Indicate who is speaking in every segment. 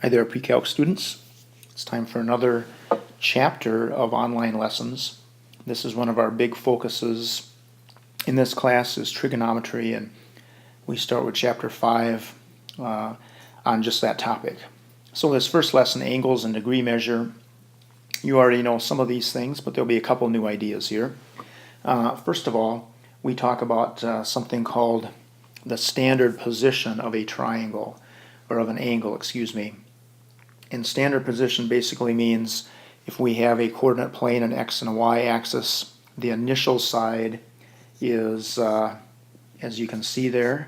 Speaker 1: Hi there, Pre-Calc students. It's time for another chapter of online lessons. This is one of our big focuses in this class is trigonometry, and we start with chapter 5 on just that topic. So this first lesson, angles and degree measure, you already know some of these things, but there'll be a couple new ideas here. First of all, we talk about something called the standard position of a triangle, or of an angle, excuse me. And standard position basically means if we have a coordinate plane, an x and a y axis, the initial side is, as you can see there,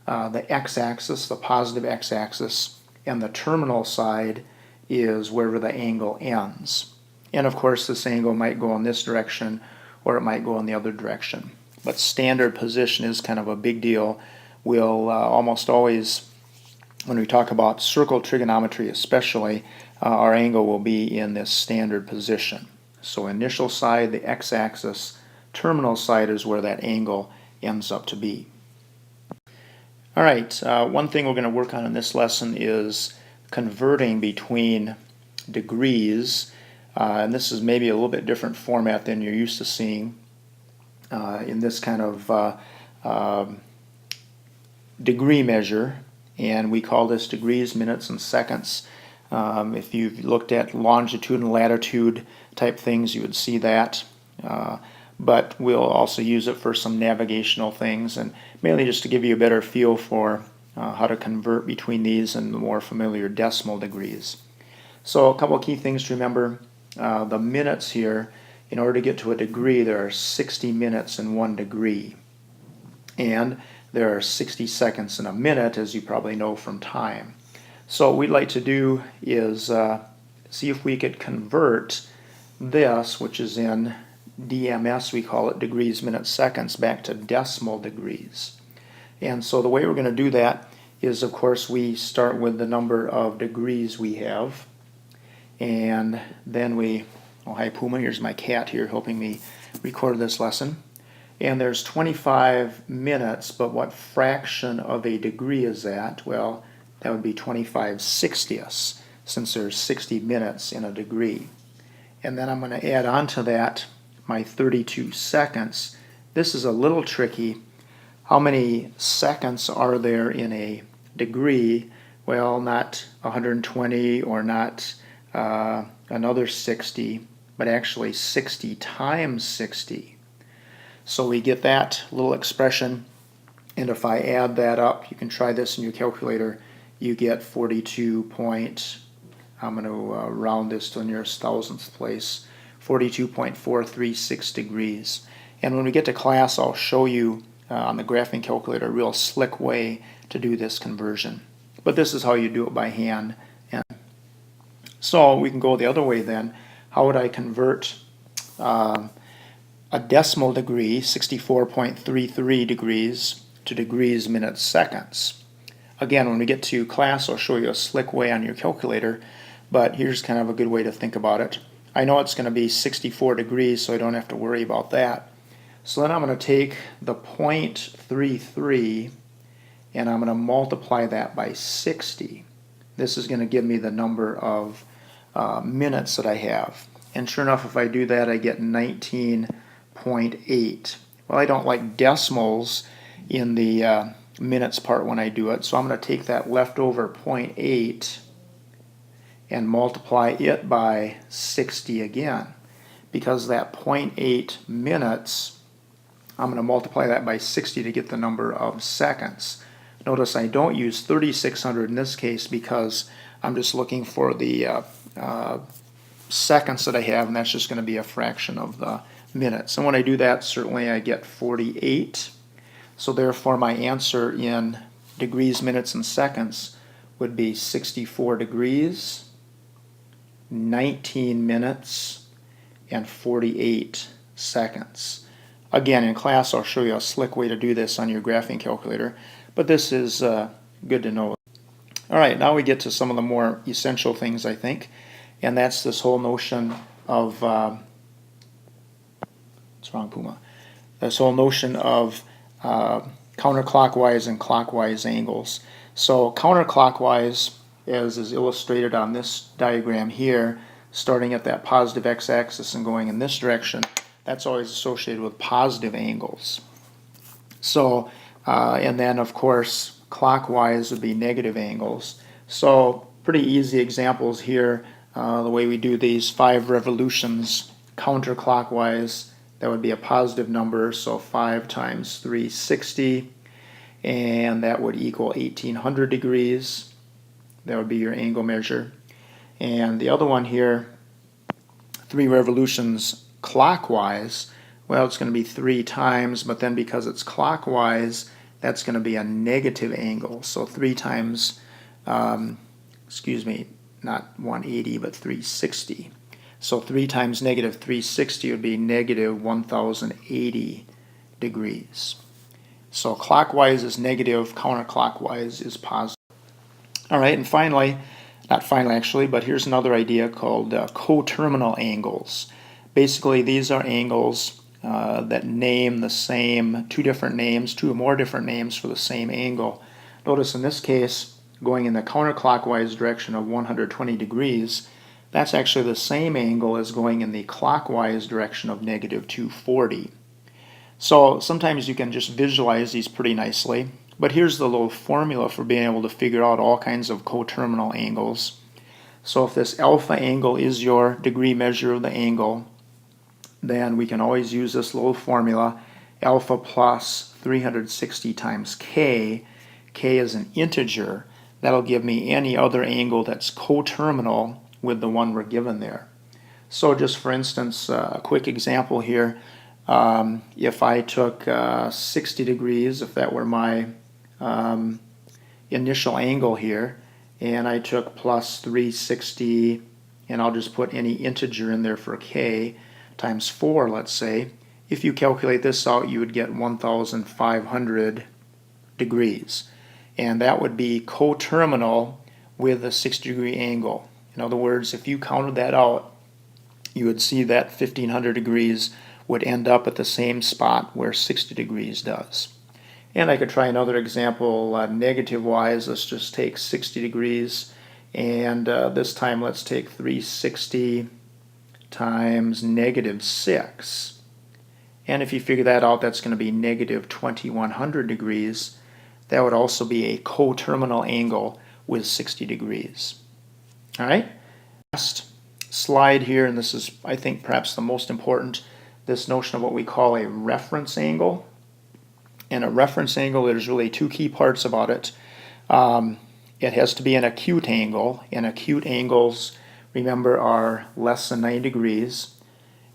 Speaker 1: the x-axis, the positive x-axis, and the terminal side is wherever the angle ends. And of course this angle might go in this direction or it might go in the other direction. But standard position is kind of a big deal. We'll almost always, when we talk about circle trigonometry especially, our angle will be in this standard position. So initial side, the x-axis, terminal side is where that angle ends up to be. Alright, one thing we're going to work on in this lesson is converting between degrees, and this is maybe a little bit different format than you're used to seeing in this kind of degree measure. And we call this degrees, minutes, and seconds. If you've looked at longitude and latitude type things, you would see that. But we'll also use it for some navigational things, and mainly just to give you a better feel for how to convert between these and the more familiar decimal degrees. So a couple of key things to remember. The minutes here, in order to get to a degree, there are 60 minutes in 1 degree. And there are 60 seconds in a minute, as you probably know from time. So what we'd like to do is see if we could convert this, which is in DMS, we call it degrees, minutes, seconds, back to decimal degrees. And so the way we're going to do that is, of course, we start with the number of degrees we have. And then oh hi Puma, here's my cat here helping me record this lesson. And there's 25 minutes, but what fraction of a degree is that? Well, that would be 25/60ths, since there's 60 minutes in a degree. And then I'm going to add on to that my 32 seconds. This is a little tricky. How many seconds are there in a degree? Well, not 120 or not another 60, but actually 60 times 60. So we get that little expression, and if I add that up, you can try this in your calculator, you get 42 I'm going to round this to the nearest thousandth place, 42.436 degrees. And when we get to class, I'll show you on the graphing calculator a real slick way to do this conversion. But this is how you do it by hand. And so we can go the other way then. How would I convert a decimal degree, 64.33 degrees, to degrees, minutes, seconds? Again, when we get to class, I'll show you a slick way on your calculator, but here's kind of a good way to think about it. I know it's going to be 64 degrees, so I don't have to worry about that. So then I'm going to take the 0.33 and I'm going to multiply that by 60. This is going to give me the number of minutes that I have. And sure enough, if I do that, I get 19.8. Well, I don't like decimals in the minutes part when I do it, so I'm going to take that leftover 0.8 and multiply it by 60 again. Because that 0.8 minutes, I'm going to multiply that by 60 to get the number of seconds. Notice I don't use 3600 in this case because I'm just looking for the seconds that I have, and that's just going to be a fraction of the minutes. And when I do that, certainly I get 48. So therefore my answer in degrees, minutes, and seconds would be 64 degrees, 19 minutes, and 48 seconds. Again, in class I'll show you a slick way to do this on your graphing calculator, but this is good to know. Alright, now we get to some of the more essential things, I think, and that's this whole notion of what's wrong, Puma? This whole notion of counterclockwise and clockwise angles. So counterclockwise as is illustrated on this diagram here, starting at that positive x-axis and going in this direction, that's always associated with positive angles. So, and then of course, clockwise would be negative angles. So, pretty easy examples here. The way we do these 5 revolutions counterclockwise, that would be a positive number, so 5 times 360, and that would equal 1800 degrees. That would be your angle measure. And the other one here, 3 revolutions clockwise, well, it's going to be 3 times, but then because it's clockwise, that's going to be a negative angle. So 3 times, not 180, but 360. So 3 times negative 360 would be negative 1080 degrees. So clockwise is negative, counterclockwise is positive. All right, and finally, not finally actually, but here's another idea called coterminal angles. Basically, these are angles that name the same, 2 or more different names for the same angle. Notice in this case, going in the counterclockwise direction of 120 degrees, that's actually the same angle as going in the clockwise direction of negative 240. So sometimes you can just visualize these pretty nicely, but here's the little formula for being able to figure out all kinds of coterminal angles. So if this alpha angle is your degree measure of the angle, then we can always use this little formula, alpha plus 360 times k. K is an integer. That'll give me any other angle that's coterminal with the one we're given there. So just for instance, a quick example here, if I took 60 degrees, if that were my initial angle here, and I took plus 360, and I'll just put any integer in there for k, times 4, let's say, if you calculate this out, you would get 1,500 degrees. And that would be coterminal with a 60-degree angle. In other words, if you counted that out, you would see that 1,500 degrees would end up at the same spot where 60 degrees does. And I could try another example negative-wise. Let's just take 60 degrees, and this time let's take 360 times negative 6. And if you figure that out, that's going to be negative 2,100 degrees. That would also be a coterminal angle with 60 degrees. All right, last slide here, and this is, I think, perhaps the most important, this notion of what we call a reference angle. And a reference angle, there's really 2 key parts about it. It has to be an acute angle, and acute angles, remember, are less than 90 degrees.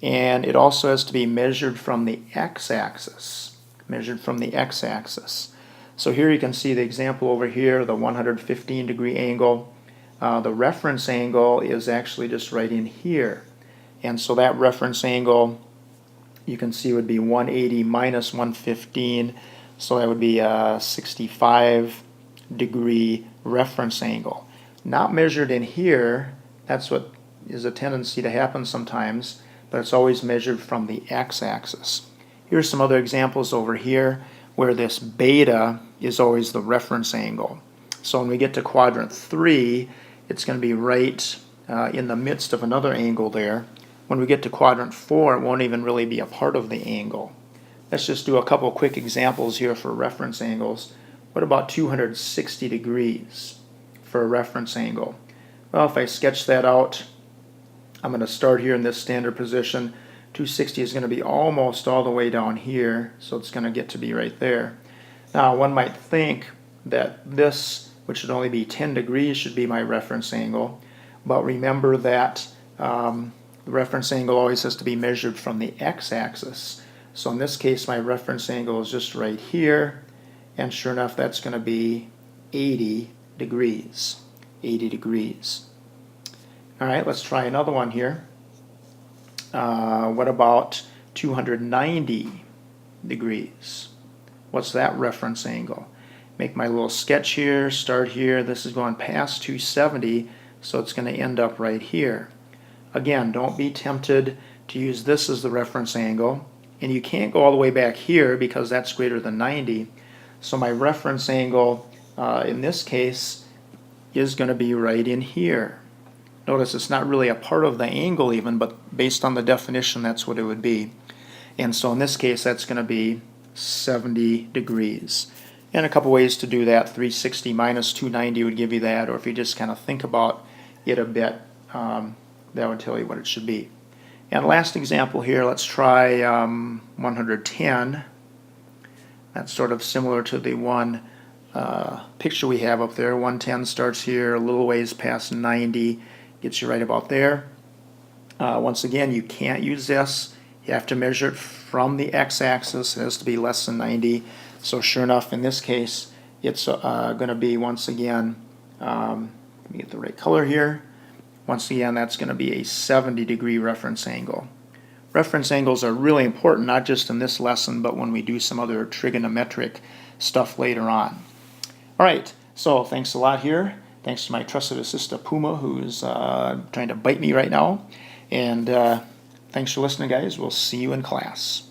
Speaker 1: And it also has to be measured from the x-axis, So here you can see the example over here, the 115-degree angle. The reference angle is actually just right in here. And so that reference angle, you can see, would be 180 minus 115. So that would be a 65-degree reference angle. Not measured in here. That's what is a tendency to happen sometimes, but it's always measured from the x-axis. Here's some other examples over here where this beta is always the reference angle. So when we get to quadrant 3, it's going to be right in the midst of another angle there. When we get to quadrant 4, it won't even really be a part of the angle. Let's just do a couple quick examples here for reference angles. What about 260 degrees for a reference angle? Well, if I sketch that out, I'm going to start here in this standard position. 260 is going to be almost all the way down here, so it's going to get to be right there. Now, one might think that this, which should only be 10 degrees, should be my reference angle. But remember that the reference angle always has to be measured from the x-axis. So in this case, my reference angle is just right here. And sure enough, that's going to be 80 degrees. 80 degrees. All right, let's try another one here. What about 290 degrees? What's that reference angle? Make my little sketch here, start here. This is going past 270, so it's going to end up right here. Again, don't be tempted to use this as the reference angle. And you can't go all the way back here because that's greater than 90. So my reference angle in this case is going to be right in here. Notice it's not really a part of the angle even, but based on the definition, that's what it would be. And so in this case, that's going to be 70 degrees. And a couple ways to do that. 360 minus 290 would give you that, or if you just kind of think about it a bit, that would tell you what it should be. And last example here, let's try 110. That's sort of similar to the one picture we have up there. 110 starts here, a little ways past 90, gets you right about there. Once again, you can't use this. You have to measure it from the x-axis. It has to be less than 90. So sure enough, in this case, it's going to be, once again, let me get the right color here. Once again, that's going to be a 70-degree reference angle. Reference angles are really important, not just in this lesson, but when we do some other trigonometric stuff later on. All right, so thanks a lot here. Thanks to my trusted assistant Puma, who's trying to bite me right now. And thanks for listening, guys. We'll see you in class.